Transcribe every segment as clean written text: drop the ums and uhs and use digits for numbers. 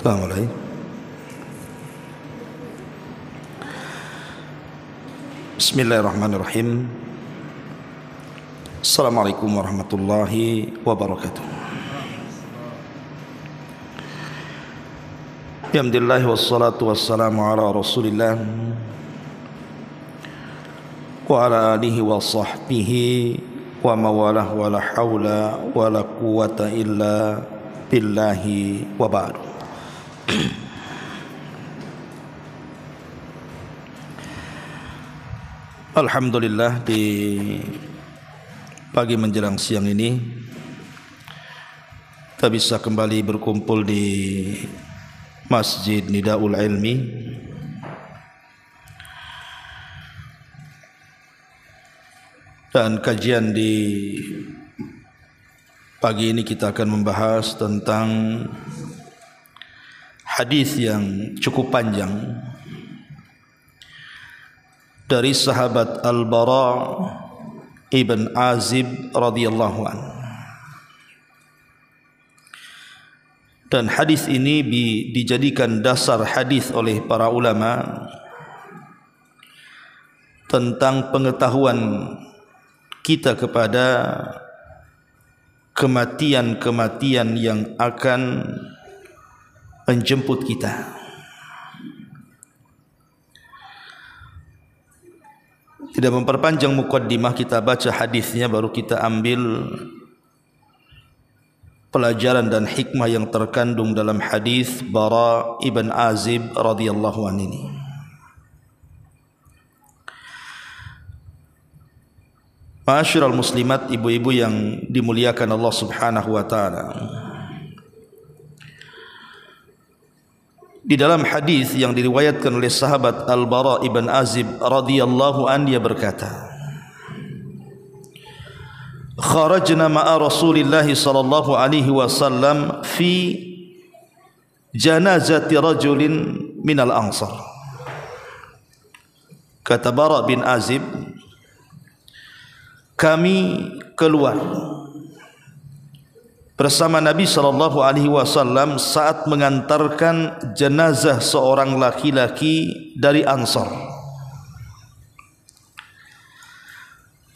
Assalamualaikum. Bismillahirrahmanirrahim. Assalamualaikum warahmatullahi wabarakatuh. Alhamdulillah wassalatu wassalamu ala Rasulillah wa ala alihi wa sahbihi wa mawalah wa la hawla wa la quwata illa billahi wa ba'du. Alhamdulillah, di pagi menjelang siang ini kita bisa kembali berkumpul di Masjid Nidaul Ilmi. Dan kajian di pagi ini kita akan membahas tentang hadis yang cukup panjang dari sahabat Al-Bara ibn Azib radhiyallahu anhu. Dan hadis ini dijadikan dasar hadis oleh para ulama tentang pengetahuan kita kepada kematian-kematian yang akan menjemput kita. Tidak memperpanjang muqaddimah, kita baca hadisnya baru kita ambil pelajaran dan hikmah yang terkandung dalam hadis Bara ibn Azib radhiyallahu anhu ini. Ma'asyiral muslimat, ibu-ibu yang dimuliakan Allah Subhanahu wa taala. Di dalam hadis yang diriwayatkan oleh sahabat Al-Bara ibn Azib radhiyallahu anhu, dia berkata, "Kharajna ma'a Rasulillah sallallahu alaihi wasallam fi janazati rajulin minal ansar." Kata Bara bin Azib, kami keluar bersama Nabi sallallahu alaihi wasallam saat mengantarkan jenazah seorang laki-laki dari Ansar.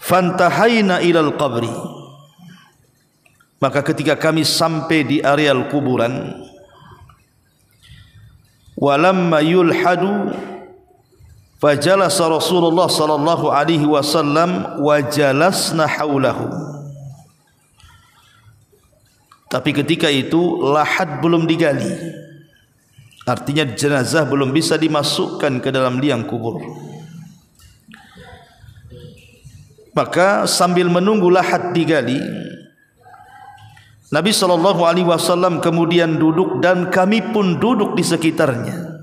Fantahaina ilal qabri, maka ketika kami sampai di areal kuburan, walamma yulhadu fajalasa Rasulullah sallallahu alaihi wasallam wa jalasna haulahu. Tapi ketika itu lahat belum digali, artinya jenazah belum bisa dimasukkan ke dalam liang kubur. Maka sambil menunggu lahat digali, Nabi SAW kemudian duduk dan kami pun duduk di sekitarnya.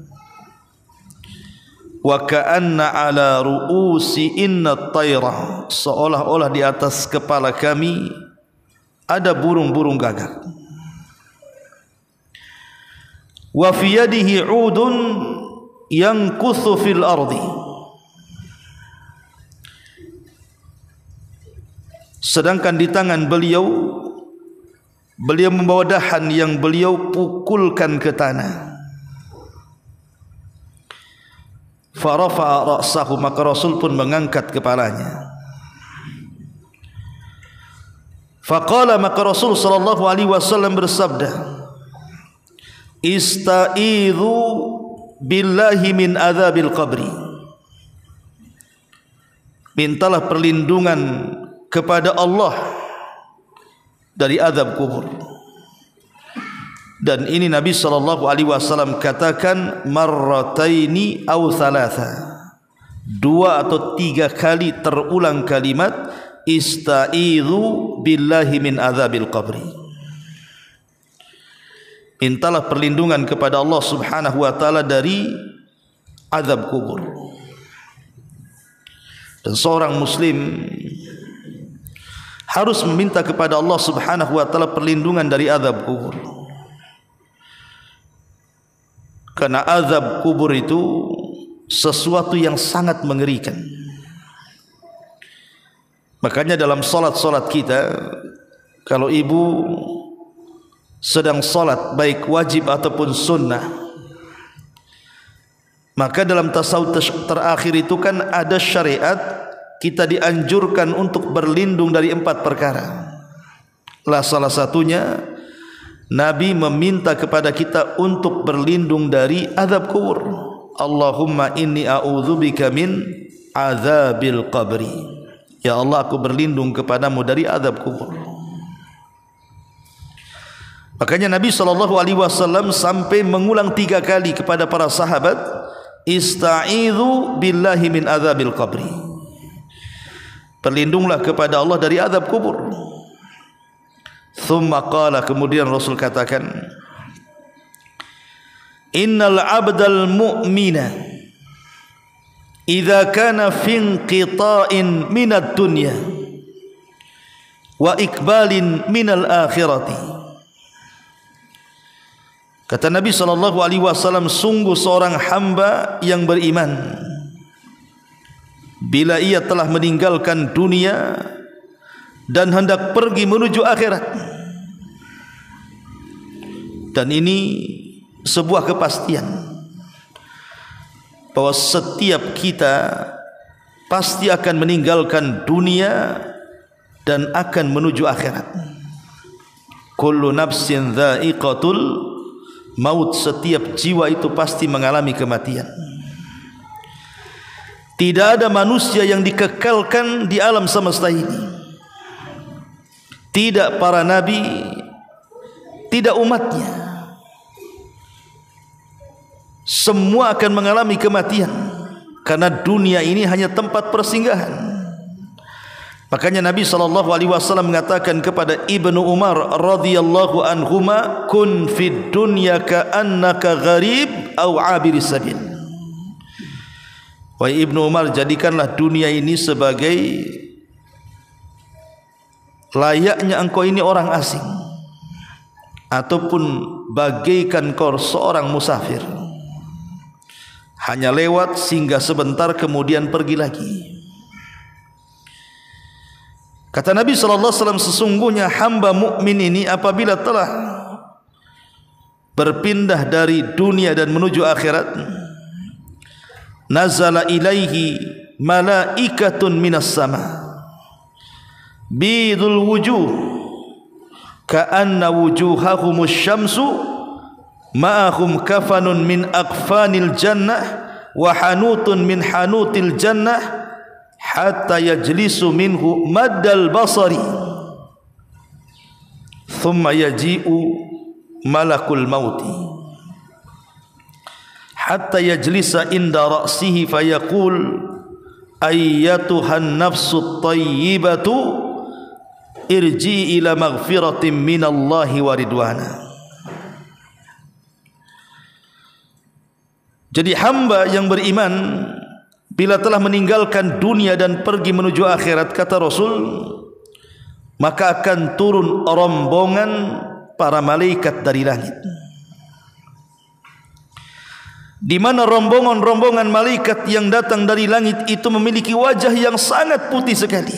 Wa ka'anna ala ru'usi inna tayra, seolah-olah di atas kepala kami ada burung-burung gagak. Wa fi yadihi 'udun yanquthu fil ardi, sedangkan di tangan beliau membawa dahan yang beliau pukulkan ke tanah. Fa rafa'a ra'sahu, maka Rasul pun mengangkat kepalanya. Faqala, maka Rasul sallallahu alaihi wasallam bersabda, "Ista'idzu billahi min adzabil qabri." Mintalah perlindungan kepada Allah dari azab kubur. Dan ini Nabi sallallahu alaihi wasallam katakan marrataini aw thalatha, 2 atau 3 kali terulang kalimat ista'idzu billahi min adzabil qabri. Mintalah perlindungan kepada Allah Subhanahu wa taala dari azab kubur. Dan seorang muslim harus meminta kepada Allah Subhanahu wa taala perlindungan dari azab kubur. Karena azab kubur itu sesuatu yang sangat mengerikan. Makanya dalam solat-solat kita, kalau ibu sedang salat baik wajib ataupun sunnah, maka dalam tasawuf terakhir itu kan ada syariat kita dianjurkan untuk berlindung dari 4 perkara. Salah satunya Nabi meminta kepada kita untuk berlindung dari azab kubur. Allahumma inni a'udzubika min azabil qabri. Ya Allah, aku berlindung kepadamu dari azab kubur. Makanya Nabi SAW sampai mengulang 3 kali kepada para sahabat, ista'idhu billahi min azabil qabri. Berlindunglah kepada Allah dari azab kubur. Thumma qala, kemudian Rasul katakan, innal abdal mu'mina idza kana fi inqita'in minad dunya wa ikbalin minal akhirati. Kata Nabi SAW, sungguh seorang hamba yang beriman, bila ia telah meninggalkan dunia dan hendak pergi menuju akhirat. Dan ini sebuah kepastian bahwa setiap kita pasti akan meninggalkan dunia dan akan menuju akhirat. Kullu nafsin dha'iqatul maut, setiap jiwa itu pasti mengalami kematian. Tidak ada manusia yang dikekalkan di alam semesta ini. Tidak para nabi, tidak umatnya. Semua akan mengalami kematian, karena dunia ini hanya tempat persinggahan. Makanya Nabi SAW mengatakan kepada Ibnu Umar radhiyallahu anhuma, kun fid dunya ka'annaka gharib aw abiris sabil. Wahai Ibnu Umar, jadikanlah dunia ini sebagai layaknya engkau ini orang asing, ataupun bagaikan kau seorang musafir, hanya lewat singgah sebentar kemudian pergi lagi. Kata Nabi SAW, sesungguhnya hamba mukmin ini apabila telah berpindah dari dunia dan menuju akhirat, nazala ilaihi malaikatun minas sama bidul wujuh ka'anna wujuhahumus syamsu ma'ahum kafanun min akfanil jannah wa hanutun min hanutil jannah hatta yajlisu minhu maddal basari thumma yaji'u malakul mauti hatta yajlisa inda ra'sihi fayaqul ayyatuhan nafsut tayyibatu irji ila maghfiratin minallahi wa ridwana. Jadi hamba yang beriman bila telah meninggalkan dunia dan pergi menuju akhirat, kata Rasul, maka akan turun rombongan para malaikat dari langit, di mana rombongan malaikat yang datang dari langit itu memiliki wajah yang sangat putih sekali,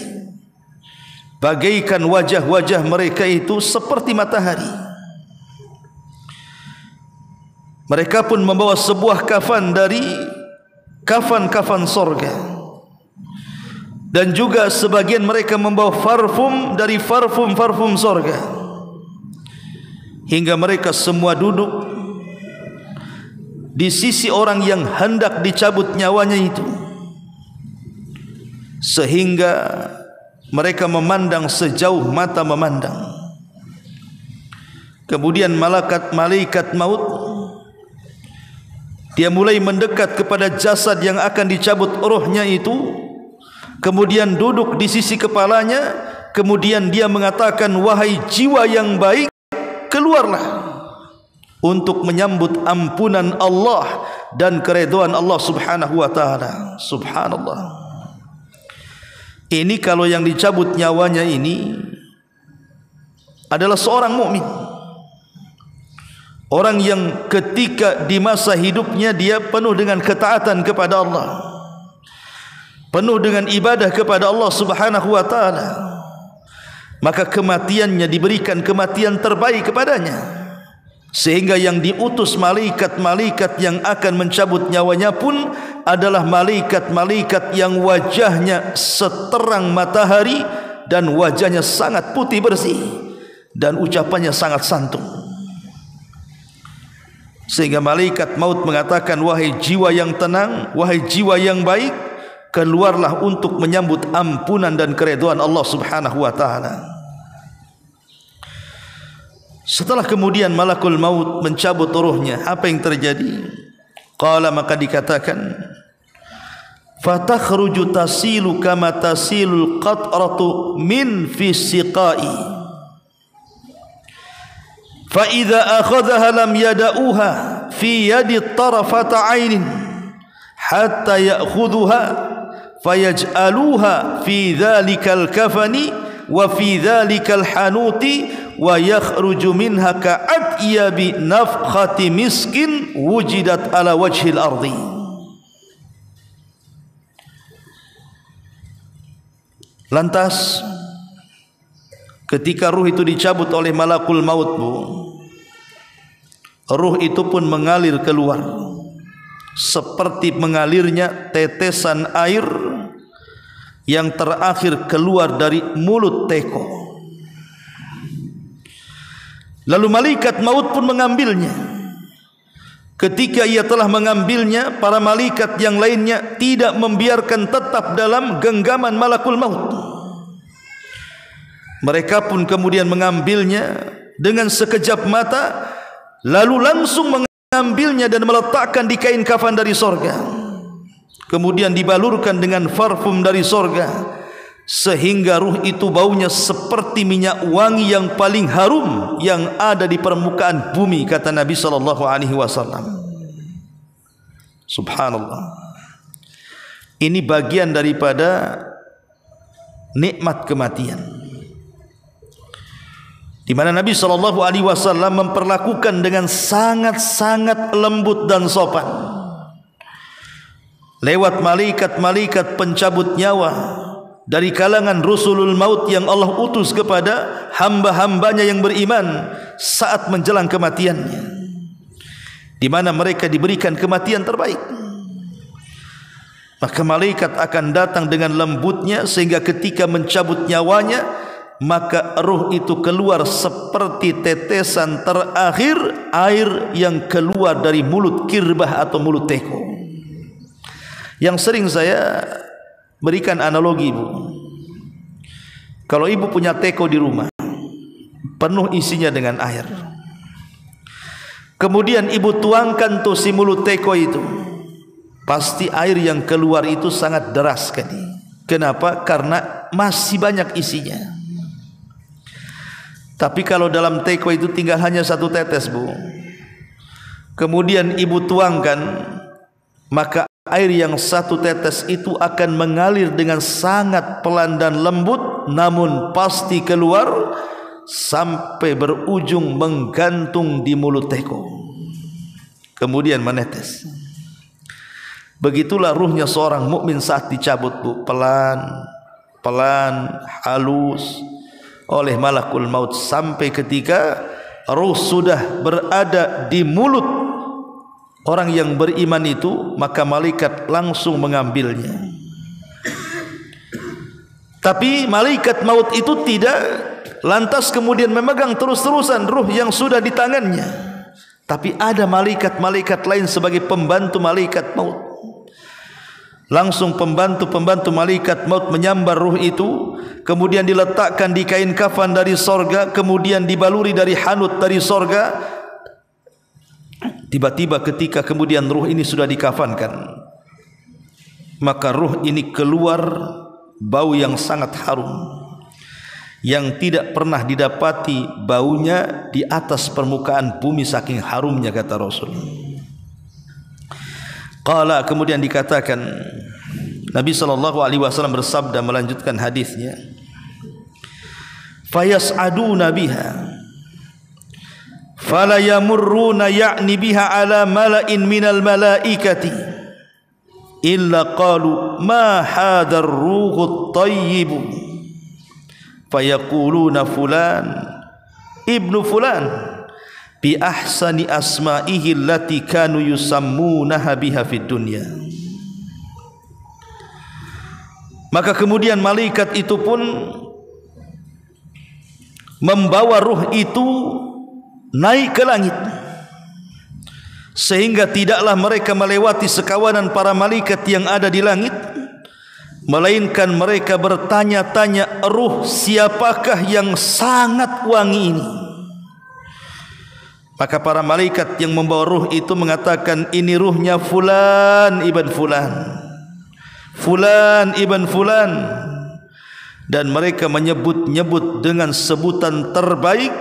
bagaikan wajah-wajah mereka itu seperti matahari. Mereka pun membawa sebuah kafan dari kafan-kafan sorga, dan juga sebagian mereka membawa parfum dari parfum sorga, hingga mereka semua duduk di sisi orang yang hendak dicabut nyawanya itu, sehingga mereka memandang sejauh mata memandang. Kemudian malaikat maut, dia mulai mendekat kepada jasad yang akan dicabut rohnya itu, kemudian duduk di sisi kepalanya, kemudian dia mengatakan, wahai jiwa yang baik, keluarlah untuk menyambut ampunan Allah dan keridhaan Allah Subhanahu wa taala. Subhanallah. Ini kalau yang dicabut nyawanya ini adalah seorang mukmin, orang yang ketika di masa hidupnya dia penuh dengan ketaatan kepada Allah, penuh dengan ibadah kepada Allah Subhanahu wa taala, maka kematiannya diberikan kematian terbaik kepadanya. sehingga yang diutus malaikat-malaikat yang akan mencabut nyawanya pun adalah malaikat-malaikat yang wajahnya seterang matahari dan wajahnya sangat putih bersih dan ucapannya sangat santun. Sehingga malaikat maut mengatakan, wahai jiwa yang tenang, wahai jiwa yang baik, keluarlah untuk menyambut ampunan dan keridhaan Allah Subhanahu wa taala. Setelah kemudian malakul maut mencabut ruhnya, apa yang terjadi? Qala, maka dikatakan, fatakhruju tasilu kama tasilul qatratu min fi siqai. Fa idza akhadhaha lam yada'uha fi yadi tarafata 'ainin hatta ya'khudhuha fayaj'aluha fi dhalikal kafani wa fi dhalikal hanuti wa yakhruju minha ka'atyabi nafkhati miskin wujidat ala wajhil ardi. Lantas ketika ruh itu dicabut oleh malakul maut, Bu, ruh itu pun mengalir keluar seperti mengalirnya tetesan air yang terakhir keluar dari mulut teko. Lalu malaikat maut pun mengambilnya. Ketika ia telah mengambilnya, para malaikat yang lainnya tidak membiarkan tetap dalam genggaman malakul maut. Mereka pun kemudian mengambilnya dengan sekejap mata, lalu langsung mengambilnya dan meletakkan di kain kafan dari sorga, kemudian dibalurkan dengan parfum dari sorga, sehingga ruh itu baunya seperti minyak wangi yang paling harum yang ada di permukaan bumi, kata Nabi SAW. Subhanallah. Ini bagian daripada nikmat kematian, di mana Nabi SAW memperlakukan dengan sangat-sangat lembut dan sopan lewat malaikat-malaikat pencabut nyawa dari kalangan Rasulul Maut yang Allah utus kepada hamba-hambanya yang beriman saat menjelang kematiannya, di mana mereka diberikan kematian terbaik. Maka malaikat akan datang dengan lembutnya sehingga ketika mencabut nyawanya, maka ruh itu keluar seperti tetesan terakhir air yang keluar dari mulut kirbah atau mulut teko. Yang sering saya berikan analogi, Bu, kalau ibu punya teko di rumah penuh isinya dengan air, kemudian ibu tuangkan tuh si mulut teko itu, pasti air yang keluar itu sangat deras kan? Kenapa? Karena masih banyak isinya. Tapi kalau dalam teko itu tinggal hanya satu tetes, Bu, kemudian ibu tuangkan, maka air yang satu tetes itu akan mengalir dengan sangat pelan dan lembut, namun pasti keluar sampai berujung menggantung di mulut teko, kemudian menetes. Begitulah ruhnya seorang mukmin saat dicabut, Bu, pelan, pelan, halus oleh malakul maut, sampai ketika ruh sudah berada di mulut orang yang beriman itu, maka malaikat langsung mengambilnya. Tapi malaikat maut itu tidak lantas kemudian memegang terus-terusan ruh yang sudah di tangannya, tapi ada malaikat-malaikat lain sebagai pembantu malaikat maut. Langsung pembantu-pembantu malaikat maut menyambar ruh itu, kemudian diletakkan di kain kafan dari sorga, kemudian dibaluri dari hanut dari sorga. Tiba-tiba ketika kemudian ruh ini sudah dikafankan, maka ruh ini keluar bau yang sangat harum, yang tidak pernah didapati baunya di atas permukaan bumi, saking harumnya, kata Rasul. Qala, kemudian dikatakan, Nabi SAW bersabda melanjutkan hadisnya, fayas'aduna biha fala yamurruna ya'ni biha ala mala'in minal malaikati illa qalu ma hadar ruhut tayyibu fayaquluna fulan ibnu fulan bi ahsani asma'ihi allati kanu yusammunaha biha fid dunya. Maka kemudian malaikat itu pun membawa ruh itu naik ke langit, sehingga tidaklah mereka melewati sekawanan para malaikat yang ada di langit, melainkan mereka bertanya-tanya, ruh siapakah yang sangat wangi ini? Maka para malaikat yang membawa ruh itu mengatakan, ini ruhnya fulan ibn fulan, fulan ibn fulan, dan mereka menyebut-nyebut dengan sebutan terbaik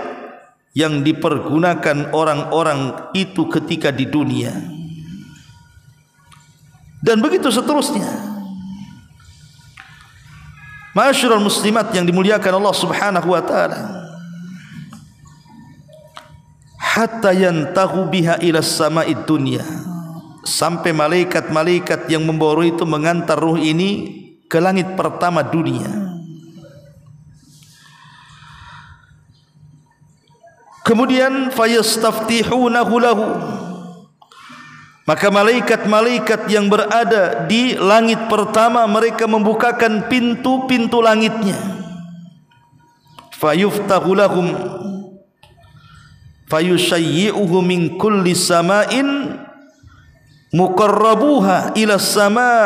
yang dipergunakan orang-orang itu ketika di dunia, dan begitu seterusnya. Ma'asyiral muslimat yang dimuliakan Allah Subhanahu wa taala, hatta yantahu biha ila sama'id dunya, sampai malaikat-malaikat yang membawa ruh itu mengantar ruh ini ke langit pertama dunia. Kemudian fayastaftihunahu lahu, maka malaikat-malaikat yang berada di langit pertama mereka membukakan pintu-pintu langitnya. Fayuftahu lahum fayushayyi'uhu min kulli sama'in muqarrabuha ila sama'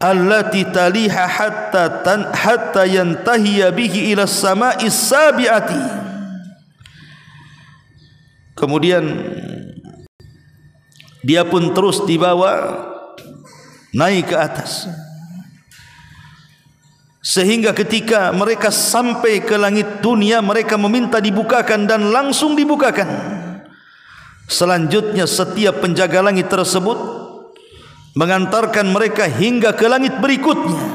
allati taliha hatta yantahiya bihi ila sama'is sabi'ati. Kemudian dia pun terus dibawa naik ke atas, sehingga ketika mereka sampai ke langit dunia mereka meminta dibukakan dan langsung dibukakan. Selanjutnya setiap penjaga langit tersebut mengantarkan mereka hingga ke langit berikutnya,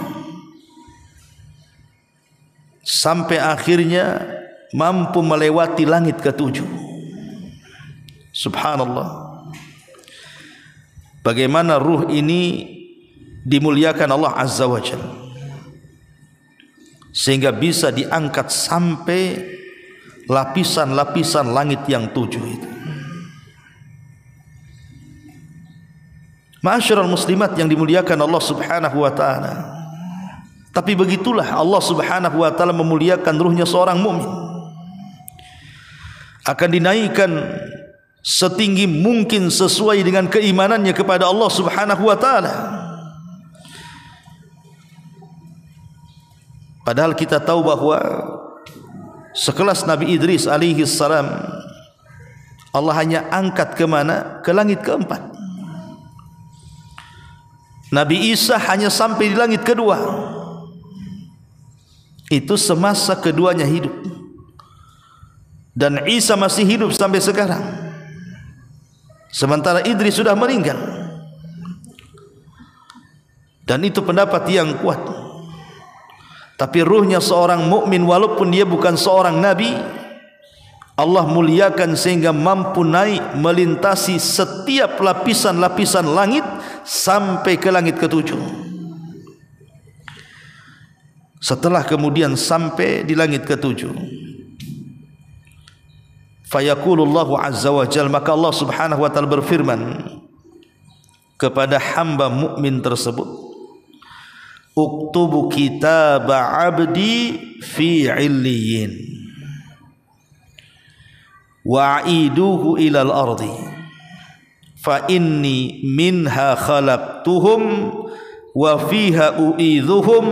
sampai akhirnya mampu melewati langit ketujuh. Subhanallah, bagaimana ruh ini dimuliakan Allah Azza wa Jalla, sehingga bisa diangkat sampai lapisan-lapisan langit yang 7 itu. Ma'asyiral muslimat yang dimuliakan Allah Subhanahu wa taala, tapi begitulah Allah Subhanahu wa taala memuliakan ruhnya seorang mukmin, akan dinaikkan setinggi mungkin sesuai dengan keimanannya kepada Allah Subhanahu wa taala. Padahal kita tahu bahwa sekelas Nabi Idris alaihi salam Allah hanya angkat ke mana? Ke langit keempat. Nabi Isa hanya sampai di langit kedua. Itu semasa keduanya hidup, dan Isa masih hidup sampai sekarang, sementara Idris sudah meninggal. Dan itu pendapat yang kuat. Tapi ruhnya seorang mukmin walaupun dia bukan seorang nabi, Allah muliakan sehingga mampu naik melintasi setiap lapisan-lapisan langit sampai ke langit ketujuh. Setelah kemudian sampai di langit ketujuh, fayaqulullahu azza wa jalla, maka Allah Subhanahu wa taala berfirman kepada hamba mukmin tersebut, uktubu kitaba abdi fi illiyin wa'iduhu ilal ardi fa inni minha khalaqtuhum wa fiha u'idhuhum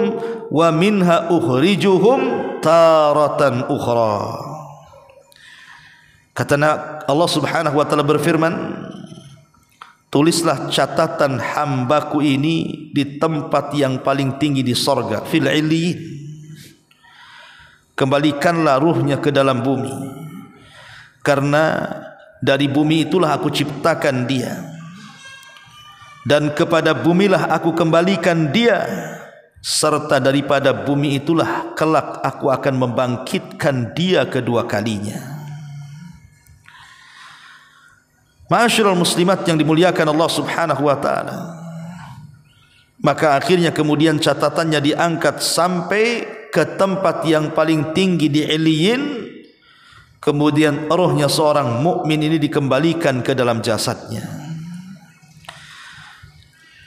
wa minha ukhrijuhum taratan ukhra. Kata Allah Subhanahu wa taala berfirman, tulislah catatan hambaku ini di tempat yang paling tinggi di sorga, fil illiyin. Kembalikanlah ruhnya ke dalam bumi, karena dari bumi itulah aku ciptakan dia, dan kepada bumilah aku kembalikan dia, serta daripada bumi itulah kelak aku akan membangkitkan dia kedua kalinya. Ma'asyiral muslimat yang dimuliakan Allah Subhanahu wa taala, maka akhirnya kemudian catatannya diangkat sampai ke tempat yang paling tinggi di Iliyin. kemudian rohnya seorang mukmin ini dikembalikan ke dalam jasadnya.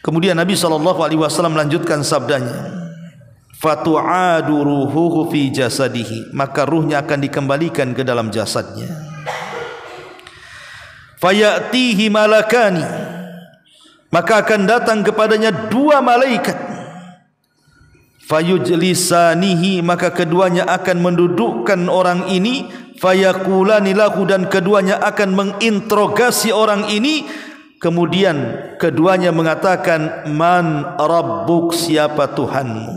Kemudian Nabi SAW melanjutkan sabdanya, fatu'adu ruhuhu fi jasadihi, maka ruhnya akan dikembalikan ke dalam jasadnya. Fayatihi malakani, maka akan datang kepadanya dua malaikat. Fayujlisanihi, maka keduanya akan mendudukkan orang ini. Fayaqulani lahu, dan keduanya akan menginterogasi orang ini. Kemudian keduanya mengatakan, man rabbuk, siapa Tuhanmu?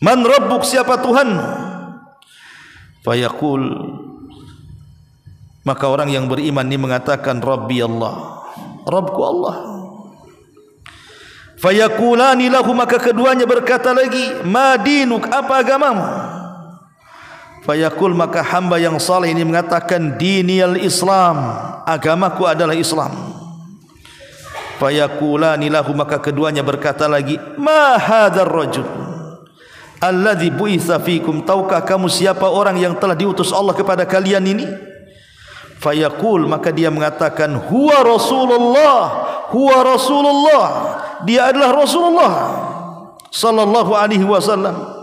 Man rabbuk, siapa Tuhanmu? Fayaqul, maka orang yang beriman ini mengatakan, Rabbi Allah, Rabbku Allah. Fayaqulani lahu, maka keduanya berkata lagi, ma dinuk, apa agamamu? Fayaqul, maka hamba yang saleh ini mengatakan, diniyal Islam, agamaku adalah Islam. Fayaqulani lahu, maka keduanya berkata lagi, ma hadzal rajul alladzi bu'itsa fikum, tahukah kamu siapa orang yang telah diutus Allah kepada kalian ini? Fayaqul, maka dia mengatakan, huwa Rasulullah, huwa Rasulullah, dia adalah Rasulullah sallallahu alaihi wasallam.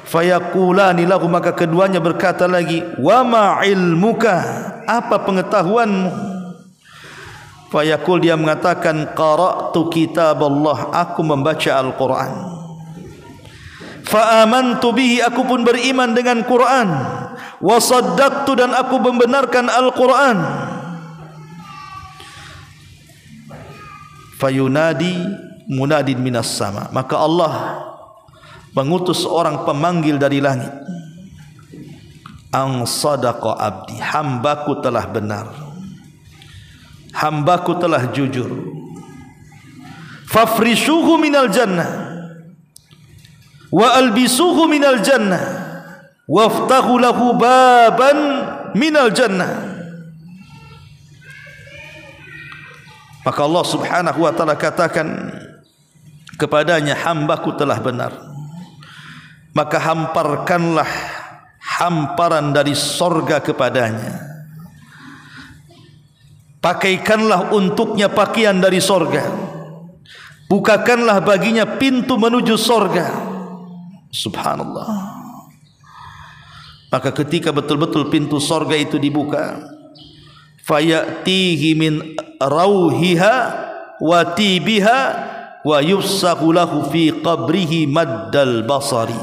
Fayaqulani lahu, maka keduanya berkata lagi, wa ma ilmuka, apa pengetahuanmu? Fayaqul, dia mengatakan, qara'tu kitab Allah, aku membaca Al-Quran. Fa amantu bihi, aku pun beriman dengan Quran. Wa saddaqtu, dan aku membenarkan Al-Quran. Fayunadi munadin minas sama, maka Allah mengutus seorang pemanggil dari langit, ang sadaqa abdi, hambaku telah benar, hambaku telah jujur. Fafrishuhu minal jannah wa albisuhu minal jannah waftahu lahu baban minal jannah. Maka Allah subhanahu wa ta'ala katakan kepadanya, hambaku telah benar, maka hamparkanlah hamparan dari sorga kepadanya, pakaikanlah untuknya pakaian dari sorga, bukakanlah baginya pintu menuju sorga. Subhanallah. Maka ketika betul-betul pintu sorga itu dibuka, fayatihi min rauhiha wa tibiha wa yufsahu lahu fi qabrihi maddal basari.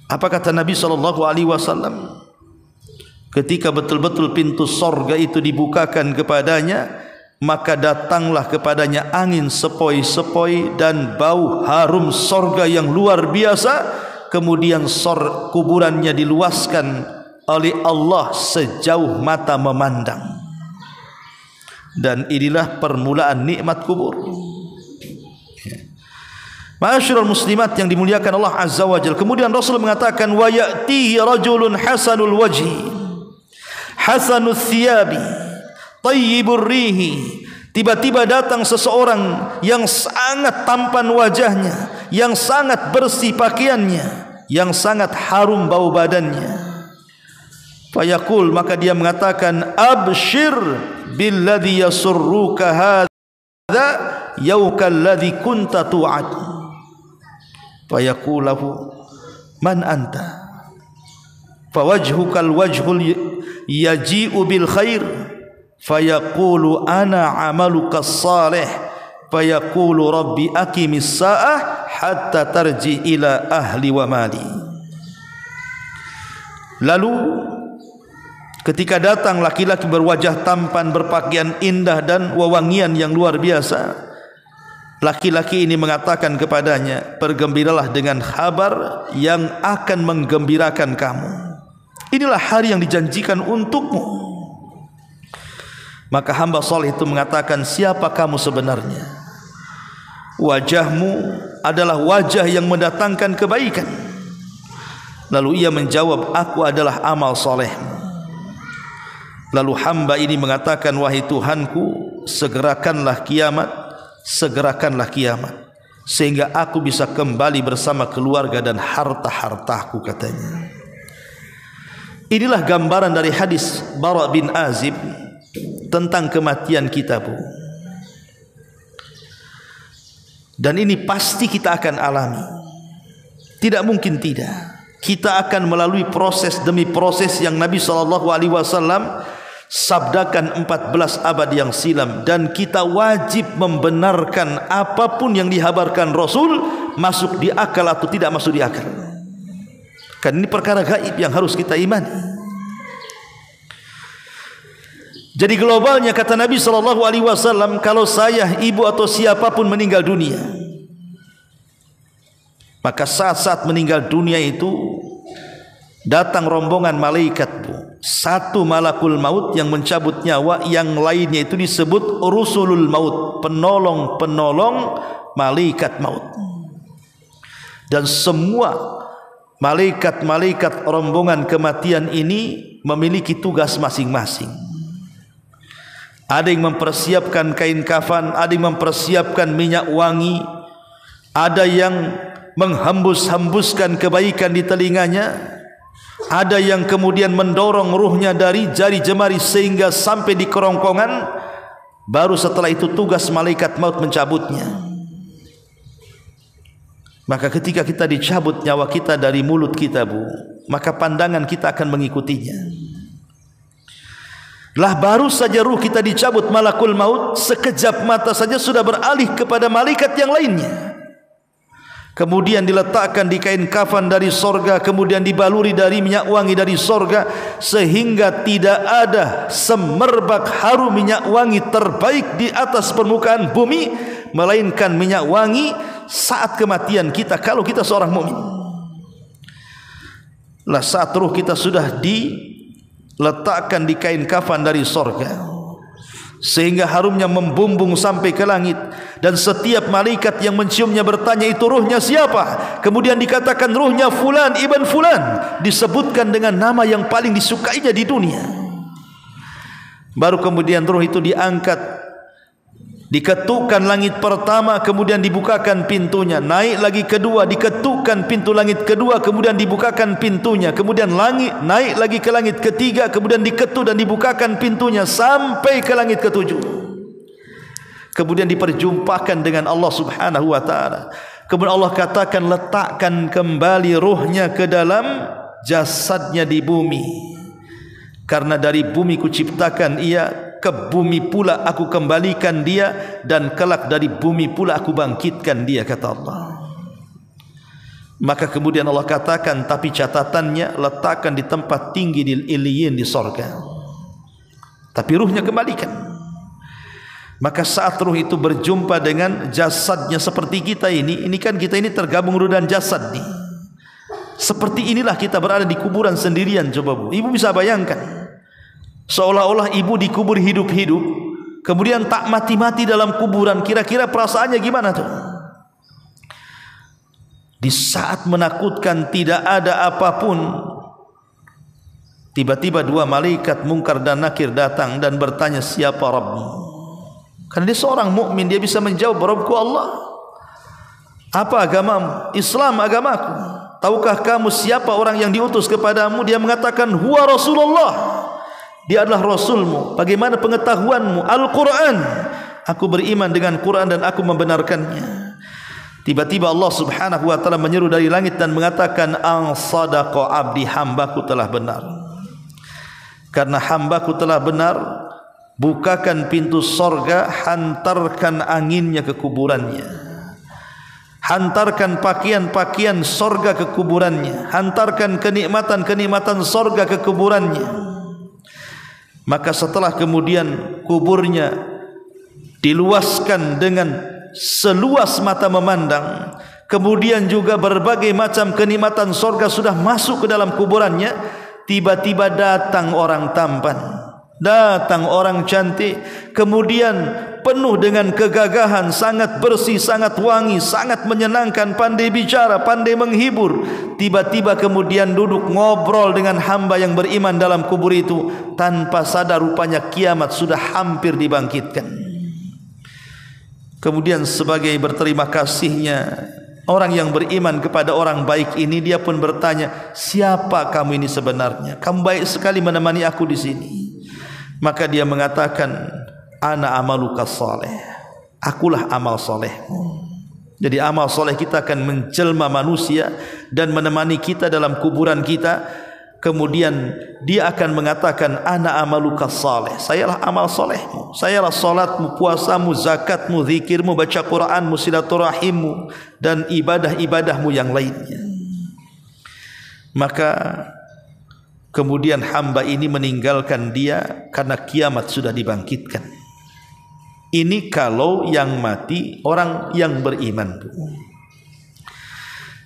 Apa kata Nabi SAW? Ketika betul-betul pintu sorga itu dibukakan kepadanya, maka datanglah kepadanya angin sepoi-sepoi dan bau harum sorga yang luar biasa. Kemudian kuburannya diluaskan oleh Allah sejauh mata memandang. Dan inilah permulaan nikmat kubur. Ma'asyiral muslimat yang dimuliakan Allah Azza wa Jalla. Kemudian Rasul mengatakan, wa ya'tihi rajulun hasanul wajhi hasanul thiyabi tayyibur rihi. Tiba-tiba datang seseorang yang sangat tampan wajahnya, yang sangat bersih pakaiannya, yang sangat harum bau badannya. Fayaqul, maka dia mengatakan, abshir billadhi yasurruka hadza yawkal ladzi kunta tu'ad. Fayaqul lahu, man anta? Fawajhukal wajhul yaji'u bil khair. Fayaqulu ana amaluka salih. Fayaqulu rabbi aqimis sa'ah hatta tarji ila ahli wa mali. Lalu ketika datang laki-laki berwajah tampan, berpakaian indah dan wewangian yang luar biasa, laki-laki ini mengatakan kepadanya, bergembiralah dengan kabar yang akan menggembirakan kamu. Inilah hari yang dijanjikan untukmu. Maka hamba saleh itu mengatakan, siapa kamu sebenarnya? Wajahmu adalah wajah yang mendatangkan kebaikan. Lalu ia menjawab, aku adalah amal salehmu. Lalu hamba ini mengatakan, wahai Tuhanku, segerakanlah kiamat, segerakanlah kiamat, sehingga aku bisa kembali bersama keluarga dan harta-hartaku, katanya. Inilah gambaran dari hadis Bara bin Azib tentang kematian kita, Bu. Dan ini pasti kita akan alami. Tidak mungkin tidak. Kita akan melalui proses demi proses yang Nabi SAW sabdakan 14 abad yang silam, dan kita wajib membenarkan apapun yang dihabarkan Rasul, masuk di akal atau tidak masuk di akal. Kan ini perkara gaib yang harus kita imani. Jadi globalnya kata Nabi SAW, kalau saya, ibu atau siapapun meninggal dunia, maka saat-saat meninggal dunia itu datang rombongan malaikat, Bu. Satu malakul maut yang mencabut nyawa, yang lainnya itu disebut rusulul maut, penolong-penolong malaikat maut. Dan semua malaikat-malaikat rombongan kematian ini memiliki tugas masing-masing. Ada yang mempersiapkan kain kafan, ada yang mempersiapkan minyak wangi, ada yang menghembus-hembuskan kebaikan di telinganya, ada yang kemudian mendorong ruhnya dari jari jemari sehingga sampai di kerongkongan. Baru setelah itu tugas malaikat maut mencabutnya. Maka ketika kita dicabut nyawa kita dari mulut kita, Bu, maka pandangan kita akan mengikutinya. Lah baru saja ruh kita dicabut malakul maut, sekejap mata saja sudah beralih kepada malaikat yang lainnya. Kemudian diletakkan di kain kafan dari sorga, kemudian dibaluri dari minyak wangi dari sorga, sehingga tidak ada semerbak harum minyak wangi terbaik di atas permukaan bumi melainkan minyak wangi saat kematian kita, kalau kita seorang mukmin. Lah saat ruh kita sudah diletakkan di kain kafan dari sorga, sehingga harumnya membumbung sampai ke langit, dan setiap malaikat yang menciumnya bertanya, itu ruhnya siapa? Kemudian dikatakan ruhnya fulan ibn fulan, disebutkan dengan nama yang paling disukainya di dunia. Baru kemudian ruh itu diangkat, diketukkan langit pertama, kemudian dibukakan pintunya, naik lagi kedua, diketukkan pintu langit kedua, kemudian dibukakan pintunya, kemudian naik lagi ke langit ketiga, kemudian diketuk dan dibukakan pintunya sampai ke langit ketujuh. Kemudian diperjumpakan dengan Allah Subhanahu wa taala. Kemudian Allah katakan, letakkan kembali ruhnya ke dalam jasadnya di bumi, karena dari bumi kuciptakan ia, ke bumi pula aku kembalikan dia, dan kelak dari bumi pula aku bangkitkan dia, kata Allah. Maka kemudian Allah katakan, tapi catatannya letakkan di tempat tinggi di Iliyin di sorga, tapi ruhnya kembalikan. Maka saat ruh itu berjumpa dengan jasadnya seperti kita ini kan kita ini tergabung ruh dan jasad nih. Seperti inilah kita berada di kuburan sendirian. Coba, Bu, ibu bisa bayangkan, seolah-olah ibu dikubur hidup-hidup, kemudian tak mati-mati dalam kuburan. Kira-kira perasaannya gimana tuh? Di saat menakutkan, tidak ada apapun, tiba-tiba dua malaikat Munkar dan Nakir datang dan bertanya, siapa Rabbmu? Karena dia seorang mukmin, dia bisa menjawab, Rabbku Allah. Apa agamamu? Islam agamaku. Tahukah kamu siapa orang yang diutus kepadamu? Dia mengatakan, huwa Rasulullah. Dia adalah Rasulmu. Bagaimana pengetahuanmu? Al-Quran. Aku beriman dengan Quran dan aku membenarkannya. Tiba-tiba Allah Subhanahu wa ta'ala menyeru dari langit dan mengatakan, an sadaqa abdi, hambaku telah benar. Karena hambaku telah benar, bukakan pintu sorga, hantarkan anginnya ke kuburannya, hantarkan pakaian-pakaian sorga ke kuburannya, hantarkan kenikmatan-kenikmatan sorga ke kuburannya. Maka setelah kemudian kuburnya diluaskan dengan seluas mata memandang, kemudian juga berbagai macam kenikmatan sorga sudah masuk ke dalam kuburannya, tiba-tiba datang orang tampan, datang orang cantik, kemudian penuh dengan kegagahan, sangat bersih, sangat wangi, sangat menyenangkan, pandai bicara, pandai menghibur. Tiba-tiba kemudian duduk ngobrol dengan hamba yang beriman dalam kubur itu, tanpa sadar rupanya kiamat sudah hampir dibangkitkan. Kemudian sebagai berterima kasihnya Orang yang beriman kepada orang baik ini, dia pun bertanya, siapa kamu ini sebenarnya? Kamu baik sekali menemani aku di sini. Maka dia mengatakan, ana amaluka saleh, akulah amal solehmu. Jadi amal soleh kita akan menjelma manusia dan menemani kita dalam kuburan kita. Kemudian dia akan mengatakan, ana amaluka saleh, sayalah amal solehmu, sayalah solatmu, puasamu, zakatmu, zikirmu, baca Quranmu, silaturahimmu, dan ibadah-ibadahmu yang lainnya. Maka kemudian hamba ini meninggalkan dia karena kiamat sudah dibangkitkan. Ini kalau yang mati orang yang beriman.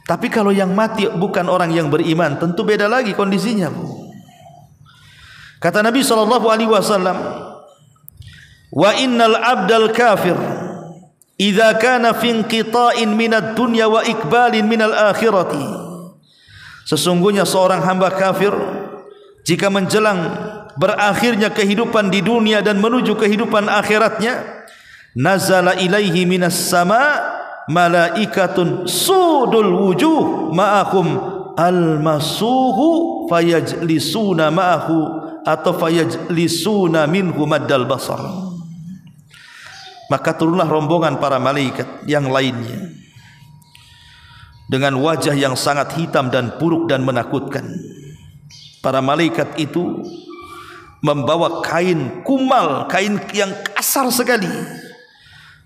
Tapi kalau yang mati bukan orang yang beriman, tentu beda lagi kondisinya. Kata Nabi SAW, wa innal abdal kafir idza kana fi inqita'in minad dunya wa ikbalin minal akhirati. Sesungguhnya seorang hamba kafir jika menjelang berakhirnya kehidupan di dunia dan menuju kehidupan akhiratnya, nazala ilaihi minas sama malaikatun sudul wujuh ma'ahum almasuhu fayajlisuna ma'ahu atau fayajlisuna minhu maddal basar. Maka turunlah rombongan para malaikat yang lainnya dengan wajah yang sangat hitam dan buruk dan menakutkan. Para malaikat itu membawa kain kumal, kain yang kasar sekali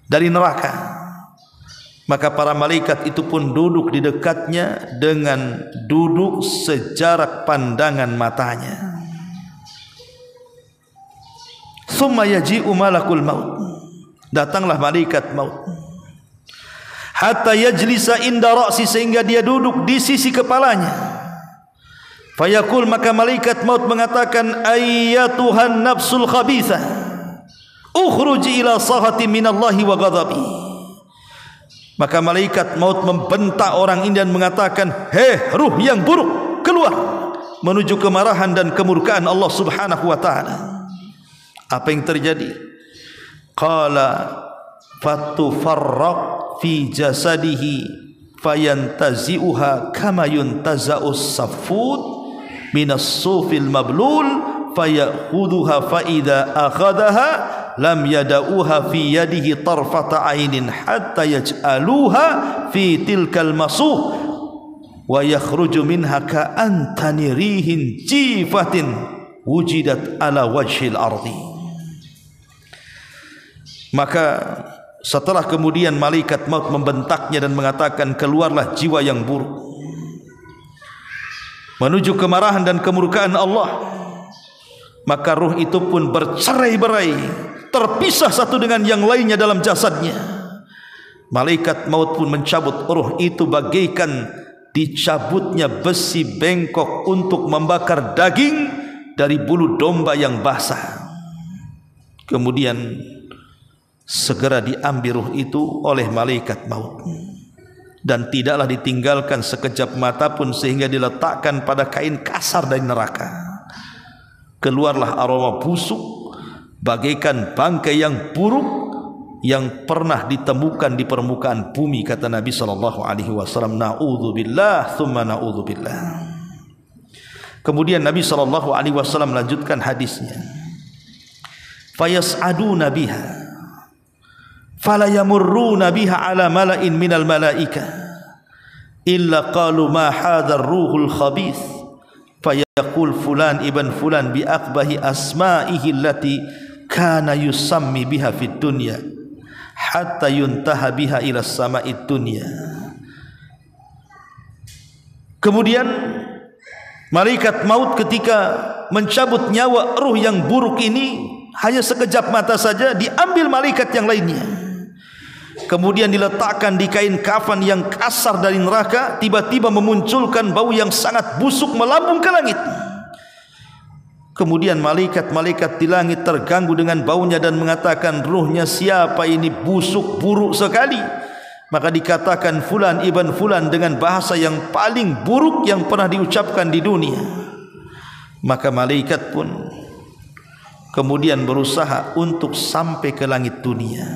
dari neraka. Maka para malaikat itu pun duduk di dekatnya dengan duduk sejarak pandangan matanya. Summa yaji'u malakul maut, datanglah malaikat maut, hatta yajlisa inda ra'si, sehingga dia duduk di sisi kepalanya. Fayaqul, maka malaikat maut mengatakan, ayyatuhan nafsul khabithah ukhruji ila sahati minallahi wa ghadabi. Maka malaikat maut membentak orang ini dan mengatakan, hei ruh yang buruk, keluar menuju kemarahan dan kemurkaan Allah Subhanahu wa taala. Apa yang terjadi? Qala fatufarraq fi jasadihi fayantazi'uha kama yuntaza'us safud minas sufil mablul fayakhudhuha fa idza akhadhaha lam yada'uha fi yadihi tarfata ainin hatta yaj'aluha fi tilkal masuh wa yakhruju minha ka'antani rihin jifatin wujidat ala wajhil ardi. Maka setelah kemudian malaikat maut membentaknya dan mengatakan, keluarlah jiwa yang buruk menuju kemarahan dan kemurkaan Allah, maka ruh itu pun bercerai-berai, terpisah satu dengan yang lainnya dalam jasadnya. Malaikat maut pun mencabut ruh itu bagaikan dicabutnya besi bengkok untuk membakar daging dari bulu domba yang basah. Kemudian segera diambil ruh itu oleh malaikat maut dan tidaklah ditinggalkan sekejap mata pun, sehingga diletakkan pada kain kasar dari neraka. Keluarlah aroma busuk bagaikan bangkai yang buruk yang pernah ditemukan di permukaan bumi, kata Nabi SAW. Na'udzubillah thumma na'udzubillah. Kemudian Nabi SAW melanjutkan hadisnya, fayas'aduna biha fala yamurruna biha ala mala'in minal malaika illa qalu ma hadzal ruhul khabith fayaqul fulan ibn fulan bi aqbahi asma'ihi allati kana yusammi biha fid dunya hatta yuntaha biha ila sama'id dunya. Kemudian malaikat maut ketika mencabut nyawa ruh yang buruk ini, hanya sekejap mata saja diambil malaikat yang lainnya, kemudian diletakkan di kain kafan yang kasar dari neraka. Tiba-tiba memunculkan bau yang sangat busuk melambung ke langit. Kemudian malaikat-malaikat di langit terganggu dengan baunya dan mengatakan, ruhnya siapa ini, busuk buruk sekali. Maka dikatakan fulan ibn fulan dengan bahasa yang paling buruk yang pernah diucapkan di dunia. Maka malaikat pun kemudian berusaha untuk sampai ke langit dunia.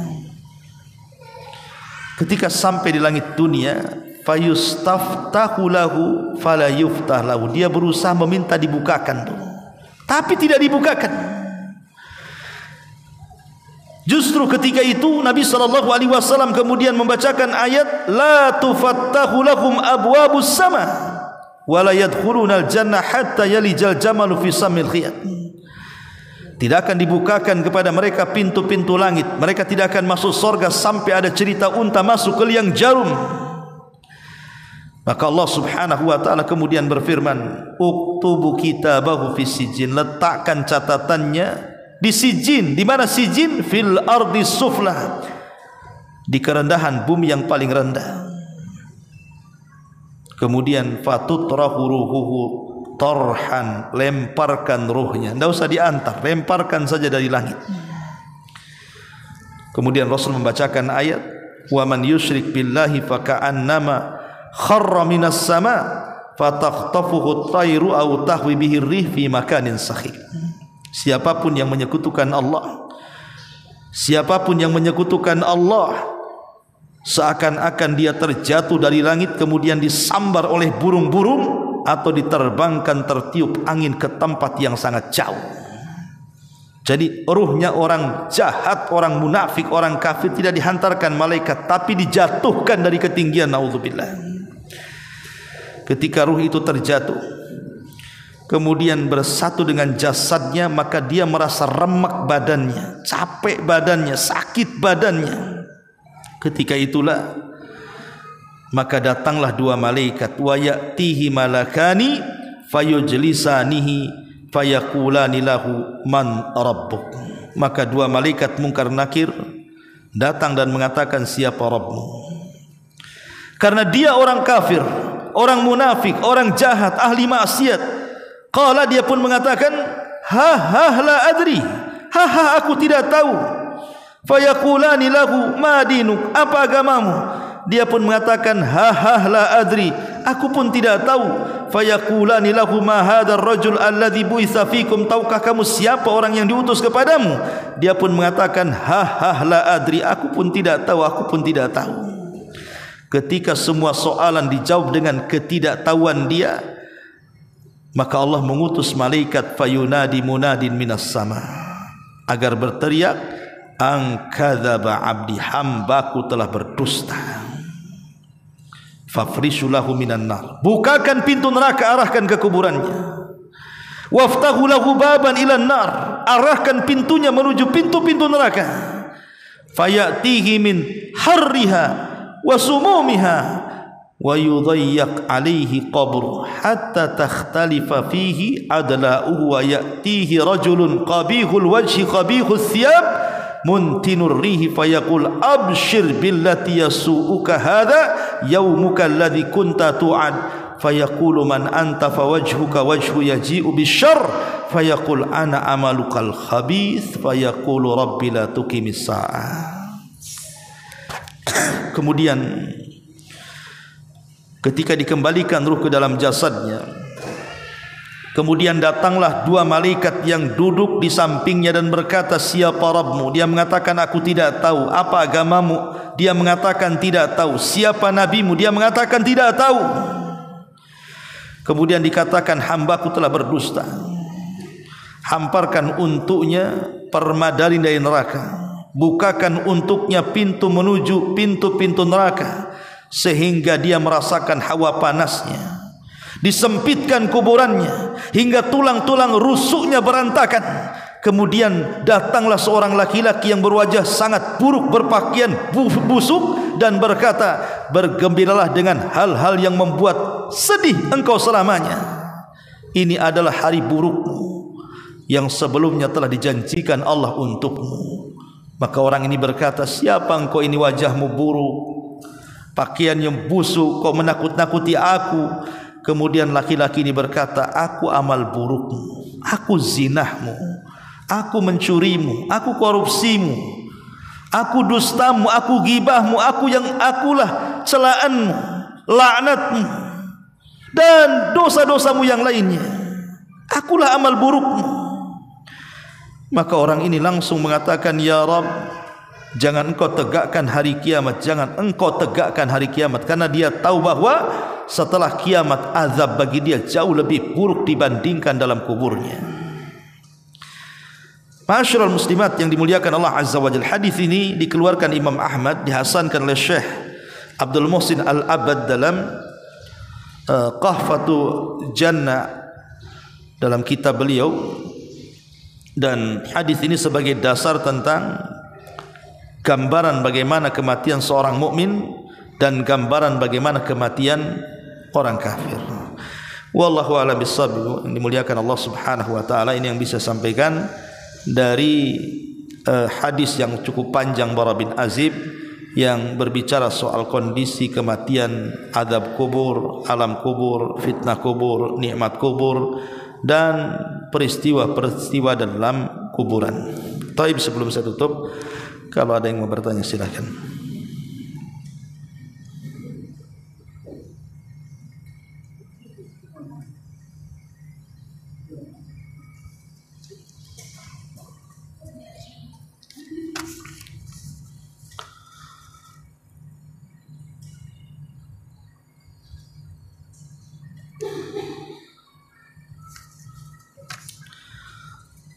Ketika sampai di langit dunia, fayustaftahu lahu fala yuftah lahu. Dia berusaha meminta dibukakan tuh, tapi tidak dibukakan. Justru ketika itu Nabi SAW kemudian membacakan ayat la tufattahu lahum abwabus sama wa la yadkhulunal jannah hatta yalijal jamalu fi samil khiyat. Tidak akan dibukakan kepada mereka pintu-pintu langit. Mereka tidak akan masuk surga sampai ada cerita unta masuk ke liang jarum. Maka Allah Subhanahu wa taala kemudian berfirman, "Uktubu kitabahu fi sijin." Letakkan catatannya di sijin. Di mana sijin? Fil ardi sufla. Di kerendahan bumi yang paling rendah. Kemudian fatutrahu ruhuhu torhan, lemparkan ruhnya. Tidak usah diantar, lemparkan saja dari langit. Kemudian Rasul membacakan ayat, "Wa man yusyrik billahi faka'annama kharra minas sama fatakhtafuhu at-tayru aw tahwi bihi ar-rih fi makanin sakhik." Siapapun yang menyekutukan Allah, siapapun yang menyekutukan Allah, seakan-akan dia terjatuh dari langit kemudian disambar oleh burung-burung atau diterbangkan tertiup angin ke tempat yang sangat jauh. Jadi ruhnya orang jahat, orang munafik, orang kafir tidak dihantarkan malaikat, tapi dijatuhkan dari ketinggian. Naudzubillah. Ketika ruh itu terjatuh kemudian bersatu dengan jasadnya, maka dia merasa remak badannya, capek badannya, sakit badannya. Ketika itulah maka datanglah dua malaikat, wa ya'tihi malakani fayujlisanihi fayaqulani lahu man rabbuk. Maka dua malaikat Munkar Nakir datang dan mengatakan, siapa Rabbmu? Karena dia orang kafir, orang munafik, orang jahat, ahli maksiat. Qala, dia pun mengatakan, ha la adri, ha aku tidak tahu. Fayaqulani lahu ma dinuk, apa agamamu? Dia pun mengatakan, ha la adri, aku pun tidak tahu. Fayaqulani lahu ma hadzal rajul alladhi bu'itsa fikum, tahukah kamu siapa orang yang diutus kepadamu? Dia pun mengatakan, ha la adri, aku pun tidak tahu, aku pun tidak tahu. Ketika semua soalan dijawab dengan ketidaktahuan dia, maka Allah mengutus malaikat fayunadi munadin minas sama, agar berteriak, an kadzaba abdi, hambaku telah berdusta. Fafrishu lahu minan nar, bukakan pintu neraka, arahkan ke kuburannya. Waftahu lahu baban ilan nar, arahkan pintunya menuju pintu-pintu neraka. Fayatihi min harriha wa sumumiha wa yudayyak alaihi qabru hatta takhtalifa fihi adla'uhu wa ya'tihi rajulun qabihul wajhi qabihul thiyab muntinur rihi fayaqul abshir billati yasu'uka hadha yaumuka alladhi kunta tu'ad fayaqulu man anta fawajhuka wajhu yaji'u bisyarr fayaqul ana amalukal khabith fayaqulu rabbi la tuqimis sa'ah. Kemudian ketika dikembalikan ruh ke dalam jasadnya, kemudian datanglah dua malaikat yang duduk di sampingnya dan berkata, siapa Rabbmu? Dia mengatakan, aku tidak tahu. Apa agamamu? Dia mengatakan tidak tahu. Siapa nabimu? Dia mengatakan tidak tahu. Kemudian dikatakan, hambaku telah berdusta. Hamparkan untuknya permadani dari neraka, bukakan untuknya pintu menuju pintu-pintu neraka, sehingga dia merasakan hawa panasnya. Disempitkan kuburannya hingga tulang-tulang rusuknya berantakan. Kemudian datanglah seorang laki-laki yang berwajah sangat buruk, berpakaian busuk, dan berkata, bergembiralah dengan hal-hal yang membuat sedih engkau selamanya. Ini adalah hari burukmu yang sebelumnya telah dijanjikan Allah untukmu. Maka orang ini berkata, siapa engkau ini, wajahmu buruk, pakaian yang busuk, kau menakut-nakuti aku. Kemudian laki-laki ini berkata, aku amal burukmu, aku zinahmu, aku mencurimu, aku korupsimu, aku dustamu, aku gibahmu, akulah celaanmu, laknatmu, dan dosa-dosamu yang lainnya. Akulah amal burukmu. Maka orang ini langsung mengatakan, ya Rabb, Jangan engkau tegakkan hari kiamat, jangan engkau tegakkan hari kiamat, karena dia tahu bahwa setelah kiamat azab bagi dia jauh lebih buruk dibandingkan dalam kuburnya. Ma'asyiral muslimat yang dimuliakan Allah Azza wa Jalla, hadis ini dikeluarkan Imam Ahmad, dihasankan oleh Syekh Abdul Muhsin Al-Abad dalam Qahfatu Jannah dalam kitab beliau, dan hadis ini sebagai dasar tentang gambaran bagaimana kematian seorang mukmin dan gambaran bagaimana kematian orang kafir. Wallahu a'lam bissawab. Dimuliakan Allah Subhanahu wa taala, ini yang bisa sampaikan dari hadis yang cukup panjang Bara bin Azib yang berbicara soal kondisi kematian, azab kubur, alam kubur, fitnah kubur, nikmat kubur, dan peristiwa-peristiwa dalam kuburan. Taib, sebelum saya tutup, kalau ada yang mau bertanya silakan.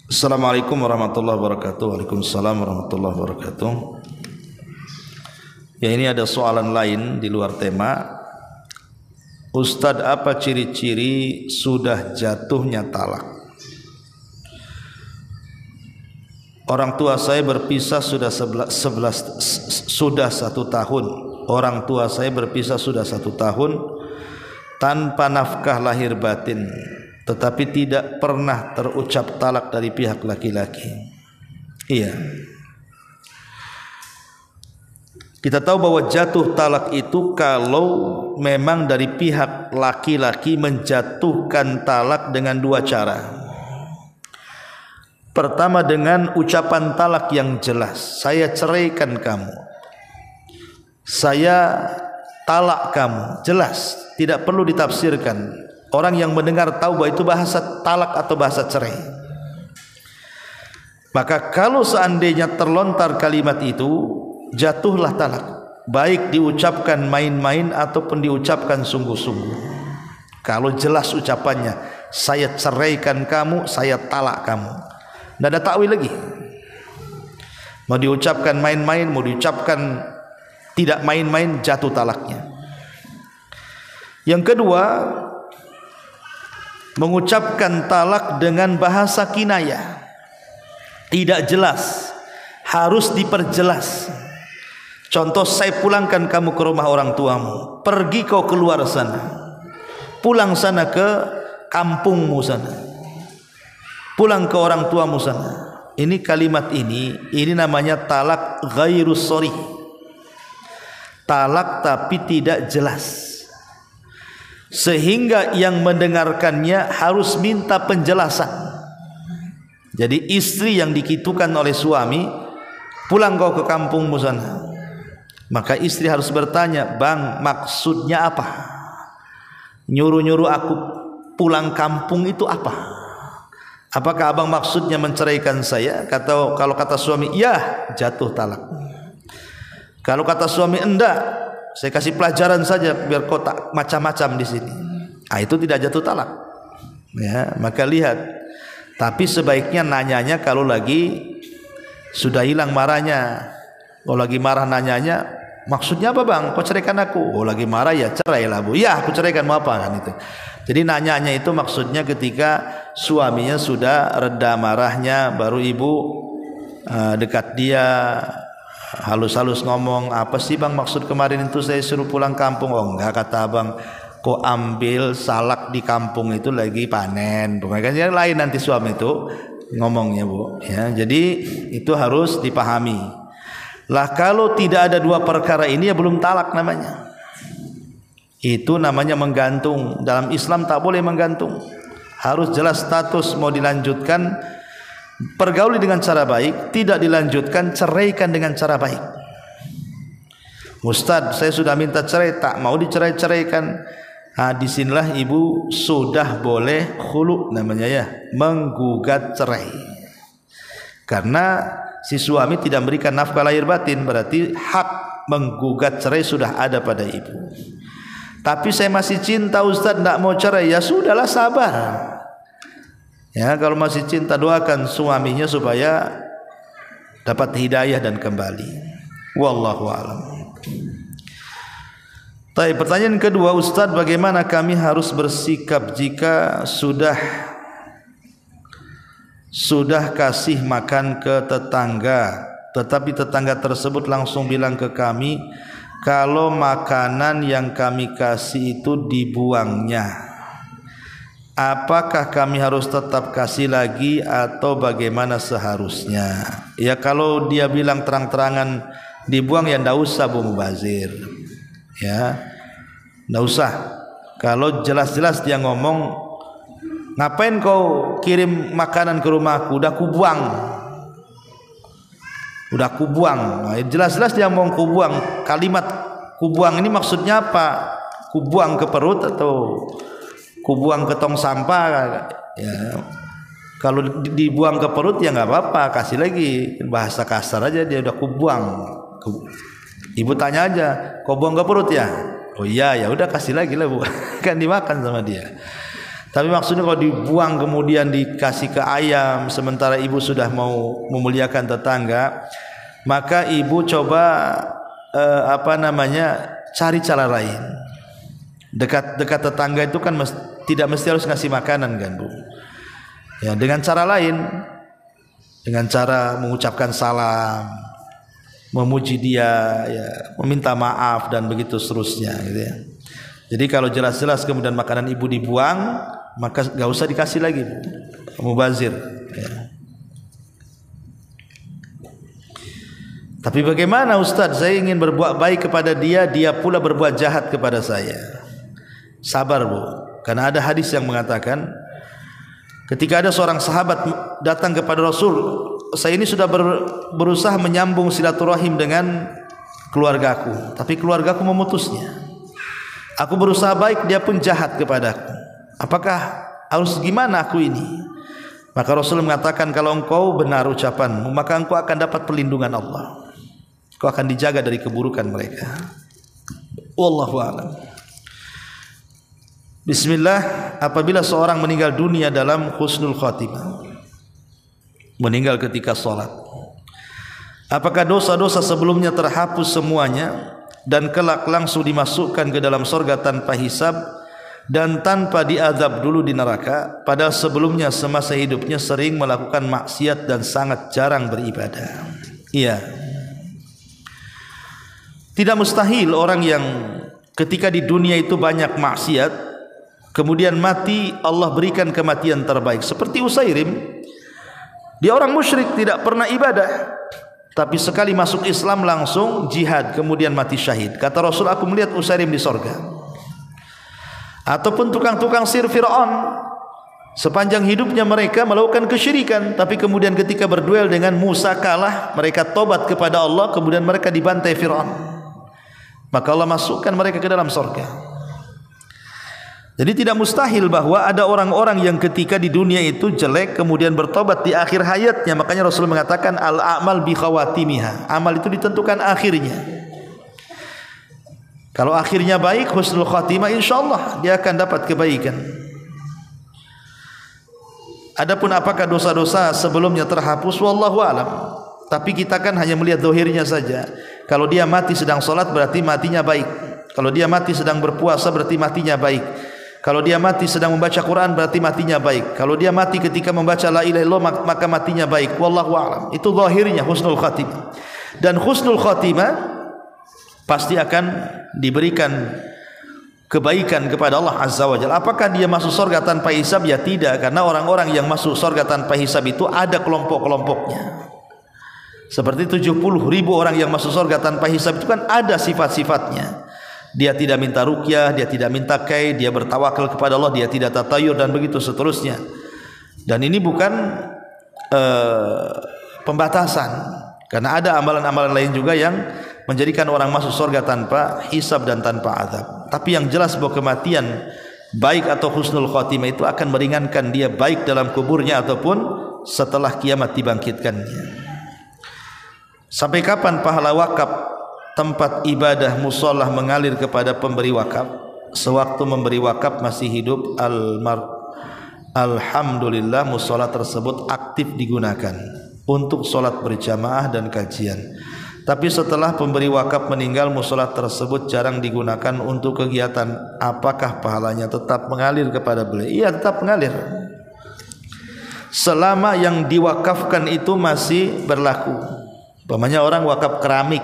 Assalamualaikum warahmatullahi wabarakatuh. Waalaikumsalam warahmatullahi wabarakatuh. Ya, ini ada soalan lain di luar tema. Ustadz, apa ciri-ciri sudah jatuhnya talak? Orang tua saya berpisah sudah 1 tahun. Orang tua saya berpisah sudah 1 tahun tanpa nafkah lahir batin, tetapi tidak pernah terucap talak dari pihak laki-laki. Iya, kita tahu bahwa jatuh talak itu kalau memang dari pihak laki-laki menjatuhkan talak dengan 2 cara. Pertama, dengan ucapan talak yang jelas, saya ceraikan kamu, saya talak kamu, jelas, tidak perlu ditafsirkan. Orang yang mendengar tahu bahwa itu bahasa talak atau bahasa cerai. Maka kalau seandainya terlontar kalimat itu, jatuhlah talak, baik diucapkan main-main ataupun diucapkan sungguh-sungguh. Kalau jelas ucapannya, saya ceraikan kamu, saya talak kamu, tidak ada takwil lagi. Mau diucapkan main-main, mau diucapkan tidak main-main, jatuh talaknya. Yang kedua, mengucapkan talak dengan bahasa kinayah, tidak jelas, harus diperjelas. Contoh, saya pulangkan kamu ke rumah orang tuamu, pergi kau keluar sana, pulang sana ke kampungmu sana, pulang ke orang tuamu sana. Ini kalimat ini namanya talak ghairus sharih, talak tapi tidak jelas, sehingga yang mendengarkannya harus minta penjelasan. Jadi istri yang dikitukan oleh suami, pulang kau ke kampungmu sana, maka istri harus bertanya, bang, maksudnya apa? Nyuruh-nyuruh aku pulang kampung itu apa? Apakah abang maksudnya menceraikan saya? Kalau kata suami, ya, jatuh talak. Kalau kata suami, enggak, saya kasih pelajaran saja biar kau tak macam-macam di sini, itu tidak jatuh talak. Ya, maka lihat. Tapi sebaiknya nanyanya kalau lagi sudah hilang marahnya. Kalau lagi marah nanyanya, maksudnya apa bang? Kau ceraikan aku? Oh, lagi marah ya, cerailah bu. Ya, aku ceraikan, mau apa kan itu. Jadi nanyanya itu maksudnya ketika suaminya sudah reda marahnya, baru ibu dekat dia, halus-halus ngomong, apa sih bang maksud kemarin itu saya suruh pulang kampung? Oh enggak, kata abang, kok ambil salak di kampung itu lagi panen. Bukan yang lain nanti suami itu ngomongnya bu. Ya, jadi itu harus dipahami. Lah kalau tidak ada 2 perkara ini ya belum talak namanya. Itu namanya menggantung. Dalam Islam tak boleh menggantung. Harus jelas status, mau dilanjutkan pergauli dengan cara baik, tidak dilanjutkan ceraikan dengan cara baik. Ustadz, saya sudah minta cerai, tak mau dicerai-ceraikan. Disinilah ibu sudah boleh khulu namanya ya, menggugat cerai. Karena si suami tidak memberikan nafkah lahir batin, berarti hak menggugat cerai sudah ada pada ibu. Tapi saya masih cinta Ustaz, tidak mau cerai, ya sudahlah, sabar. Ya, kalau masih cinta doakan suaminya supaya dapat hidayah dan kembali. Wallahu a'lam. Baik, pertanyaan kedua, Ustaz, bagaimana kami harus bersikap jika sudah kasih makan ke tetangga, tetapi tetangga tersebut langsung bilang ke kami kalau makanan yang kami kasih itu dibuangnya. Apakah kami harus tetap kasih lagi atau bagaimana seharusnya? Ya, kalau dia bilang terang-terangan dibuang, ya ndak usah Bu Mubazir. Ya, ndak usah. Kalau jelas-jelas dia ngomong, ngapain kau kirim makanan ke rumahku, udah kubuang. Nah, jelas-jelas dia mau kubuang. Kalimat kubuang ini maksudnya apa? Kubuang ke perut atau kubuang ke tong sampah? Ya, kalau dibuang ke perut ya nggak apa-apa, kasih lagi, bahasa kasar aja, dia udah kubuang. Ibu tanya aja, kau buang ke perut ya? Oh iya, ya udah kasih lagi lah Bu, kan dimakan sama dia. Tapi maksudnya kalau dibuang kemudian dikasih ke ayam sementara ibu sudah mau memuliakan tetangga, maka ibu coba cari cara lain. Dekat tetangga itu kan tidak mesti harus ngasih makanan kan Bu. Ya, dengan cara lain, dengan cara mengucapkan salam, memuji dia, ya, meminta maaf dan begitu seterusnya gitu ya. Jadi kalau jelas-jelas kemudian makanan ibu dibuang, maka gak usah dikasih lagi Bu. Mubazir ya. Tapi bagaimana Ustaz, saya ingin berbuat baik kepada dia, dia pula berbuat jahat kepada saya. Sabar Bu, karena ada hadis yang mengatakan ketika ada seorang sahabat datang kepada Rasul, saya ini sudah berusaha menyambung silaturahim dengan keluargaku, tapi keluargaku memutusnya. Aku berusaha baik, dia pun jahat kepadaku. Apakah harus gimana aku ini? Maka Rasul mengatakan, kalau engkau benar ucapanmu, maka engkau akan dapat perlindungan Allah. Engkau akan dijaga dari keburukan mereka. Wallahu a'lam. Bismillah. Apabila seorang meninggal dunia dalam husnul khatimah, meninggal ketika sholat, apakah dosa-dosa sebelumnya terhapus semuanya dan kelak langsung dimasukkan ke dalam surga tanpa hisab dan tanpa diazab dulu di neraka, padahal sebelumnya semasa hidupnya sering melakukan maksiat dan sangat jarang beribadah? Iya, tidak mustahil orang yang ketika di dunia itu banyak maksiat, kemudian mati, Allah berikan kematian terbaik. Seperti Usairim, dia orang musyrik, tidak pernah ibadah, tapi sekali masuk Islam langsung jihad, kemudian mati syahid. Kata Rasul, aku melihat Usairim di sorga. Ataupun tukang-tukang sihir Fir'aun, sepanjang hidupnya mereka melakukan kesyirikan, tapi kemudian ketika berduel dengan Musa kalah, mereka tobat kepada Allah, kemudian mereka dibantai Fir'aun, maka Allah masukkan mereka ke dalam sorga. Jadi tidak mustahil bahwa ada orang-orang yang ketika di dunia itu jelek kemudian bertobat di akhir hayatnya. Makanya Rasul mengatakan al-a'mal bi khawatimiha. Amal itu ditentukan akhirnya. Kalau akhirnya baik, husnul khatimah, insyaallah dia akan dapat kebaikan. Adapun apakah dosa-dosa sebelumnya terhapus, wallahu alam. Tapi kita kan hanya melihat zahirnya saja. Kalau dia mati sedang salat berarti matinya baik. Kalau dia mati sedang berpuasa berarti matinya baik. Kalau dia mati sedang membaca Quran berarti matinya baik. Kalau dia mati ketika membaca la ilaha illallah maka matinya baik. Wallahu a'lam. Itu zahirnya husnul khatimah. Dan husnul khatimah pasti akan diberikan kebaikan kepada Allah Azza wa Jalla. Apakah dia masuk surga tanpa hisab? Ya tidak, karena orang-orang yang masuk surga tanpa hisab itu ada kelompok-kelompoknya. Seperti 70.000 orang yang masuk surga tanpa hisab itu kan ada sifat-sifatnya. Dia tidak minta ruqyah, dia tidak minta kai, dia bertawakal kepada Allah, dia tidak tatayur dan begitu seterusnya. Dan ini bukan pembatasan, karena ada amalan-amalan lain juga yang menjadikan orang masuk surga tanpa hisab dan tanpa azab. Tapi yang jelas bahwa kematian baik atau husnul khatimah itu akan meringankan dia baik dalam kuburnya ataupun setelah kiamat dibangkitkannya. Sampai kapan pahala wakaf tempat ibadah musolah mengalir kepada pemberi wakaf? Sewaktu memberi wakaf masih hidup alhamdulillah musolah tersebut aktif digunakan untuk sholat berjamaah dan kajian. Tapi setelah pemberi wakaf meninggal, musolah tersebut jarang digunakan untuk kegiatan. Apakah pahalanya tetap mengalir kepada beliau? Iya, tetap mengalir selama yang diwakafkan itu masih berlaku. Umpamanya orang wakaf keramik,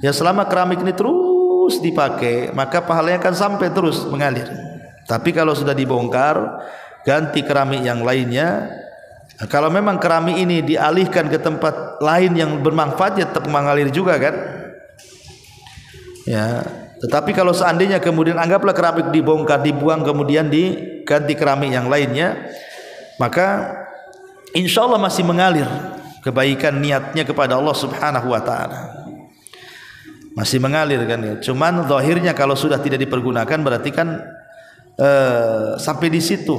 ya selama keramik ini terus dipakai, maka pahalanya akan sampai terus mengalir. Tapi kalau sudah dibongkar, ganti keramik yang lainnya, kalau memang keramik ini dialihkan ke tempat lain yang bermanfaat, ya tetap mengalir juga kan. Ya, tetapi kalau seandainya kemudian anggaplah keramik dibongkar, dibuang, kemudian diganti keramik yang lainnya, maka insya Allah masih mengalir kebaikan niatnya kepada Allah Subhanahu wa ta'ala, masih mengalir kan ya. Cuman zahirnya kalau sudah tidak dipergunakan berarti kan sampai di situ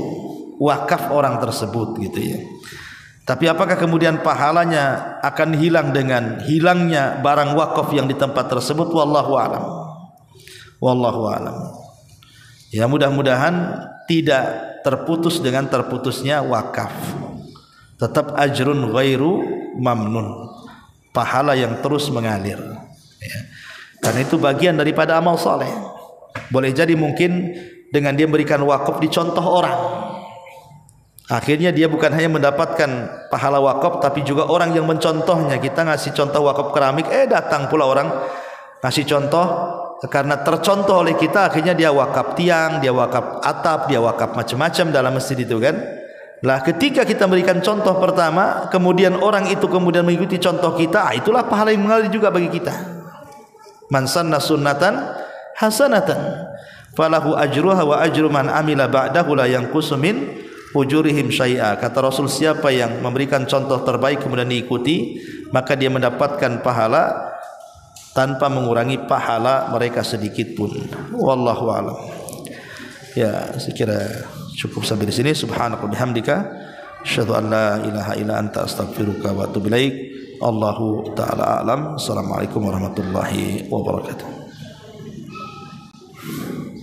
wakaf orang tersebut gitu ya. Tapi apakah kemudian pahalanya akan hilang dengan hilangnya barang wakaf yang di tempat tersebut? Wallahu a'lam. Wallahu a'lam. Ya, mudah-mudahan tidak terputus dengan terputusnya wakaf. Tetap ajrun ghairu mamnun, pahala yang terus mengalir ya. Karena itu bagian daripada amal saleh. Boleh jadi mungkin dengan dia memberikan wakaf dicontoh orang, akhirnya dia bukan hanya mendapatkan pahala wakaf, tapi juga orang yang mencontohnya. Kita ngasih contoh wakaf keramik, datang pula orang ngasih contoh, karena tercontoh oleh kita, akhirnya dia wakaf tiang, dia wakaf atap, dia wakaf macam-macam dalam masjid itu kan. Lah ketika kita berikan contoh pertama, kemudian orang itu kemudian mengikuti contoh kita, itulah pahala yang mengalir juga bagi kita. Man sanna sunnatan hasanatan falahu ajruha wa ajru man amila ba'dahu la yanqusu min ujurihim syai'a. Kata Rasul, siapa yang memberikan contoh terbaik kemudian diikuti, maka dia mendapatkan pahala tanpa mengurangi pahala mereka sedikit pun. Wallahu a'lam. Ya, saya kira cukup sampai di sini. Subhanaka bihamdika asyhadu an la ilaha illa anta astaghfiruka wa atubu ilaik. Allahu taala a'lam. Assalamualaikum warahmatullahi wabarakatuh.